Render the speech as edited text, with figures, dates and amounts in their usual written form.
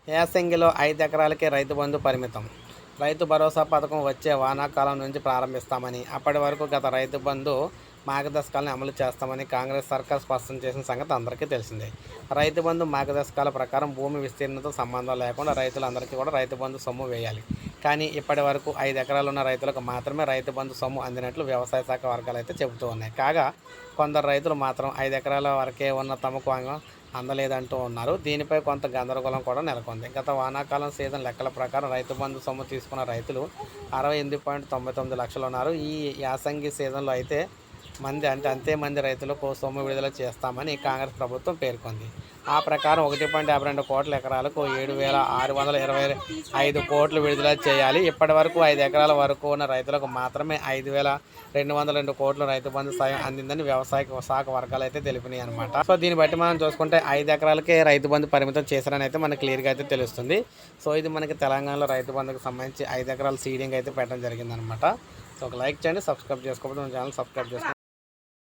యాసంగిలో 5 ఎకరాలకే రైతు బంధు పరిమితం. రైతు భరోసా పథకం వచ్చే వానాకాలం నుంచి ప్రారంభిస్తామని, అప్పటి వరకు గత రైతు బంధు మార్గదర్శకాలను అమలు చేస్తామని కాంగ్రెస్ సర్కార్ స్పష్టం చేసిన సంగతి అందరికీ తెలిసిందే. రైతు బంధు మార్గదర్శకాల ప్రకారం భూమి విస్తీర్ణంతో సంబంధం లేకుండా రైతులందరికీ కూడా రైతు బంధు సొమ్ము వేయాలి. కానీ ఇప్పటి వరకు 5 ఎకరాలున్న రైతులకు మాత్రమే రైతు బంధు సొమ్ము అందినట్లు వ్యవసాయ శాఖ వర్గాలు అయితే చెబుతూ ఉన్నాయి. కాగా కొందరు రైతులు మాత్రం 5 ఎకరాల వరకే ఉన్న తమకు అందలేదంటూ ఉన్నారు. దీనిపై కొంత గందరగోళం కూడా నెలకొంది. గత వానాకాలం సీజన్ లెక్కల ప్రకారం రైతు బంధు సొమ్ము తీసుకున్న రైతులు 68.99 లక్షలు ఉన్నారు. ఈ యాసంగి సీజన్లో అయితే అంతే మంది రైతులకు సొమ్ము విడుదల చేస్తామని కాంగ్రెస్ ప్రభుత్వం పేర్కొంది. ఆ ప్రకారం 1.52 కోట్ల ఎకరాలకు 7,625 కోట్లు విడుదల చేయాలి. ఇప్పటి వరకు 5 ఎకరాల వరకు ఉన్న రైతులకు మాత్రమే 5,202 కోట్ల రైతు బంధు సాయం అందిందని వ్యవసాయ శాఖ వర్గాలు అయితే తెలిపినాయి అనమాట. సో దీన్ని బట్టి మనం చూసుకుంటే 5 ఎకరాలకే రైతు బంధు పరిమితం చేశారని అయితే మనకి క్లియర్గా అయితే తెలుస్తుంది. సో ఇది మనకి తెలంగాణలో రైతు బంధుకు సంబంధించి 5 ఎకరాల సీడింగ్ అయితే పెట్టడం జరిగిందనమాట. సో ఒక లైక్ చేయండి, సబ్స్క్రైబ్ చేసుకోకపోతే మన ఛానల్ సబ్స్క్రైబ్ చేసుకోండి.